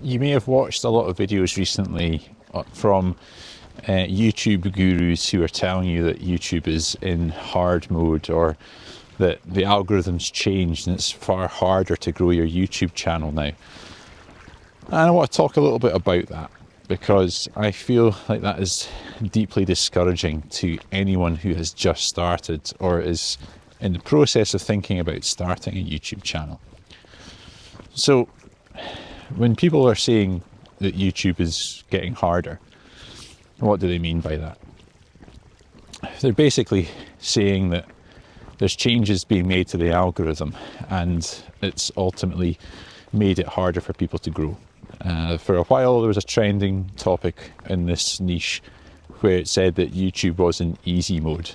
You may have watched a lot of videos recently from YouTube gurus who are telling you that YouTube is in hard mode, or that the algorithm's changed and it's far harder to grow your YouTube channel now. And I want to talk a little bit about that, because I feel like that is deeply discouraging to anyone who has just started or is in the process of thinking about starting a YouTube channel. So when people are saying that YouTube is getting harder, what do they mean by that? They're basically saying that there's changes being made to the algorithm and it's ultimately made it harder for people to grow. For a while there was a trending topic in this niche where it said that YouTube was in easy mode.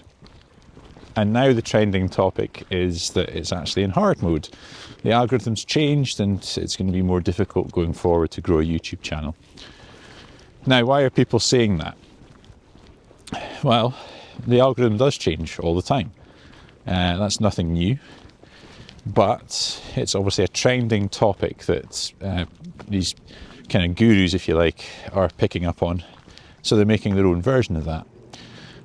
And now the trending topic is that it's actually in hard mode. The algorithm's changed and it's going to be more difficult going forward to grow a YouTube channel. Now, why are people saying that? Well, the algorithm does change all the time. That's nothing new. But it's obviously a trending topic that these kind of gurus, if you like, are picking up on. So they're making their own version of that.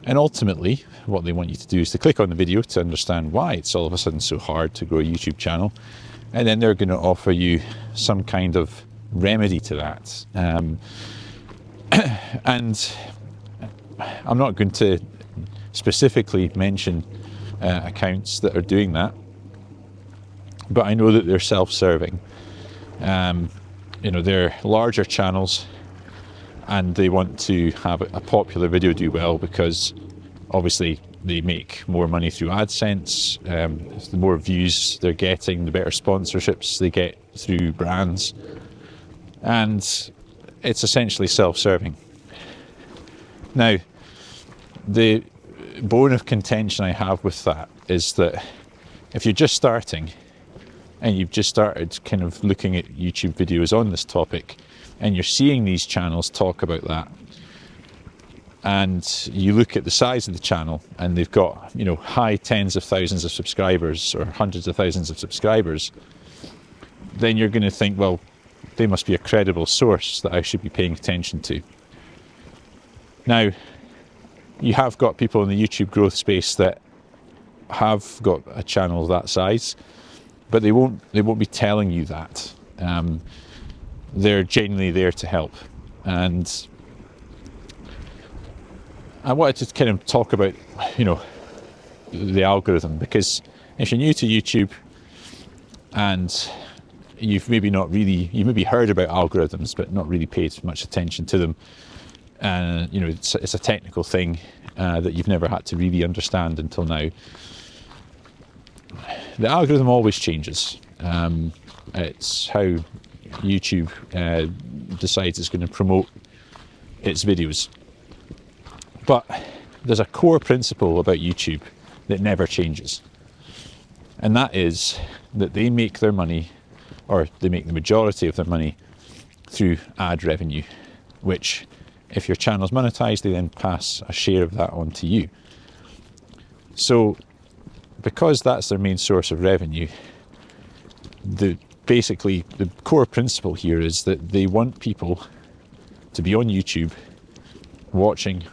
And ultimately, what they want you to do is to click on the video to understand why it's all of a sudden so hard to grow a YouTube channel. And then they're going to offer you some kind of remedy to that. And I'm not going to specifically mention accounts that are doing that, but I know that they're self-serving. They're larger channels and they want to have a popular video do well because obviously they make more money through AdSense. The more views they're getting, the better sponsorships they get through brands. And it's essentially self-serving. Now, the bone of contention I have with that is that if you're just starting and you've just started kind of looking at YouTube videos on this topic and you're seeing these channels talk about that, and you look at the size of the channel and they've got, high tens of thousands of subscribers or hundreds of thousands of subscribers, then you're going to think, well, they must be a credible source that I should be paying attention to. Now, you have got people in the YouTube growth space that have got a channel that size, but they won't be telling you that. They're genuinely there to help. And I wanted to kind of talk about, the algorithm, because if you're new to YouTube and you've maybe heard about algorithms but not really paid much attention to them, and it's a technical thing that you've never had to really understand until now. The algorithm always changes. It's how YouTube decides it's going to promote its videos. But there's a core principle about YouTube that never changes. And that is that they make their money, or they make the majority of their money, through ad revenue, which, if your channel's monetized, they then pass a share of that on to you. So, because that's their main source of revenue, basically the core principle here is that they want people to be on YouTube watching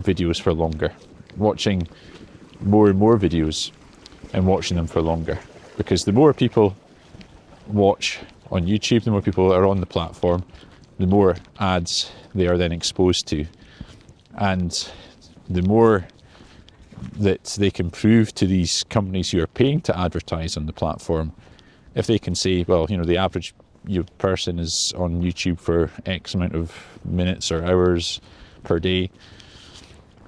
videos for longer, watching more and more videos and watching them for longer. Because the more people watch on YouTube, the more people are on the platform, the more ads they are then exposed to. And the more that they can prove to these companies who are paying to advertise on the platform, if they can say, well, the average person is on YouTube for X amount of minutes or hours per day,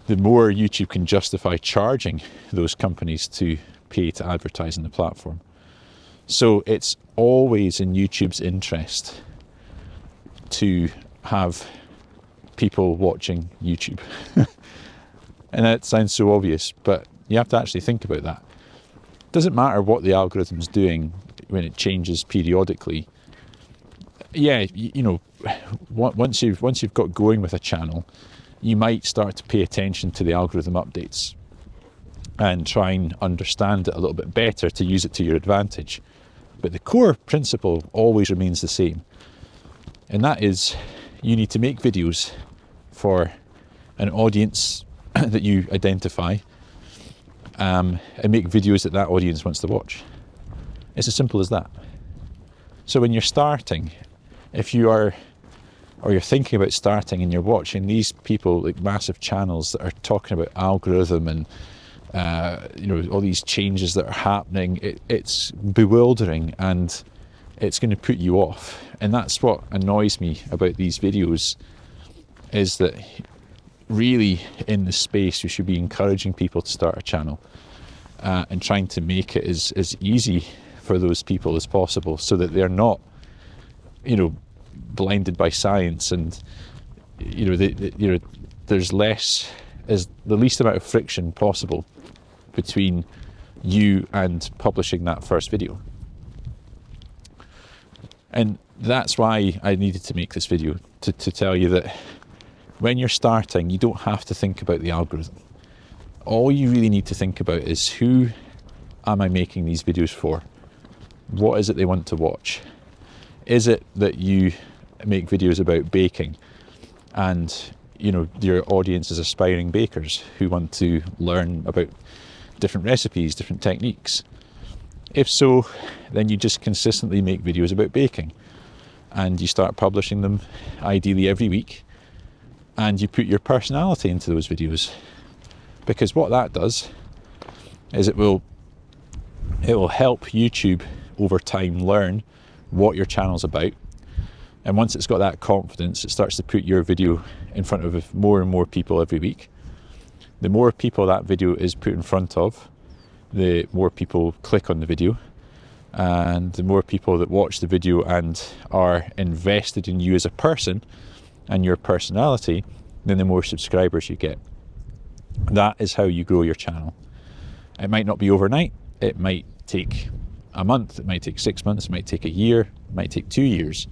the more YouTube can justify charging those companies to pay to advertise on the platform. So it's always in YouTube's interest to have people watching YouTube. And that sounds so obvious, but you have to actually think about that. It doesn't matter what the algorithm's doing when it changes periodically. Yeah, once you've got going with a channel, you might start to pay attention to the algorithm updates and try and understand it a little bit better to use it to your advantage. But the core principle always remains the same. And that is, you need to make videos for an audience that you identify, and make videos that that audience wants to watch. It's as simple as that. So when you're starting, if you are, or you're thinking about starting and you're watching these people, like massive channels that are talking about algorithm and all these changes that are happening, it's bewildering and it's going to put you off. And that's what annoys me about these videos, is that really in the space we should be encouraging people to start a channel, and trying to make it as easy for those people as possible, so that they're not blinded by science, and there's the least amount of friction possible between you and publishing that first video. And that's why I needed to make this video, to tell you that when you're starting, you don't have to think about the algorithm. All you really need to think about is, who am I making these videos for? What is it they want to watch? Is it that you make videos about baking and your audience is aspiring bakers who want to learn about different recipes, different techniques? If so, then you just consistently make videos about baking, and you start publishing them ideally every week, and you put your personality into those videos. Because what that does is it will help YouTube over time learn what your channel's about. And once it's got that confidence, it starts to put your video in front of more and more people every week. The more people that video is put in front of, the more people click on the video, and the more people that watch the video and are invested in you as a person and your personality, then the more subscribers you get. That is how you grow your channel. It might not be overnight. It might take a month, it might take 6 months, it might take a year, it might take 2 years.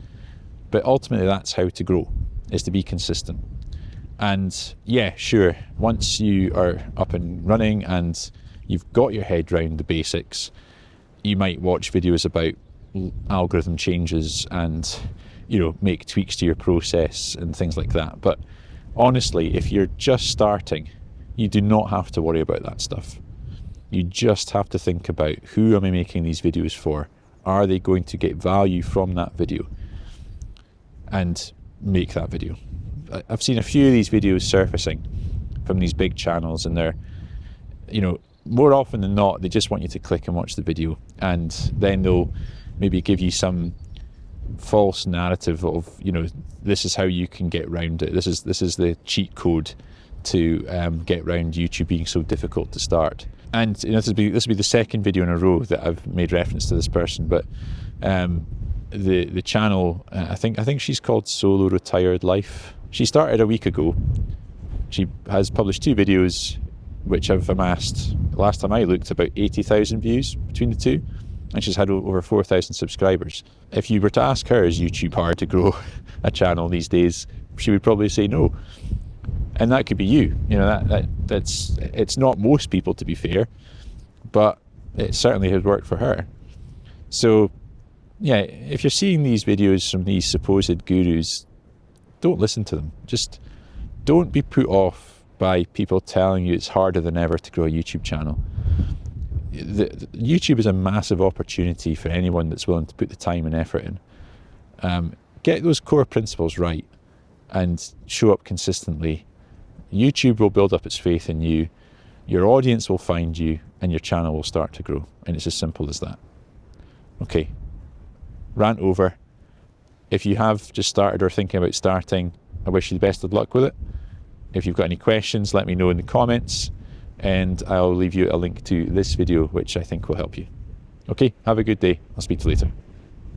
But ultimately that's how to grow, is to be consistent. And yeah, sure, once you are up and running and you've got your head around the basics, you might watch videos about algorithm changes and make tweaks to your process and things like that. But honestly, if you're just starting, you do not have to worry about that stuff. You just have to think about, who am I making these videos for? Are they going to get value from that video? And make that video. I've seen a few of these videos surfacing from these big channels, and they're, more often than not, they just want you to click and watch the video, and then they'll maybe give you some false narrative of, this is how you can get around it. This is the cheat code to get around YouTube being so difficult to start. And this will be the second video in a row that I've made reference to this person, but the channel, I think she's called Solo Retired Life. She started a week ago. She has published 2 videos which have amassed, last time I looked, about 80,000 views between the two, and she's had over 4,000 subscribers. If you were to ask her, is YouTube hard to grow a channel these days, she would probably say no. And that could be you. It's not most people, to be fair, but it certainly has worked for her. So yeah, if you're seeing these videos from these supposed gurus, don't listen to them. Just don't be put off by people telling you it's harder than ever to grow a YouTube channel. YouTube is a massive opportunity for anyone that's willing to put the time and effort in. Get those core principles right and show up consistently. YouTube will build up its faith in you, your audience will find you, and your channel will start to grow. And it's as simple as that. Okay, rant over. If you have just started or thinking about starting, I wish you the best of luck with it. If you've got any questions, let me know in the comments, and I'll leave you a link to this video, which I think will help you. Okay, have a good day. I'll speak to you later.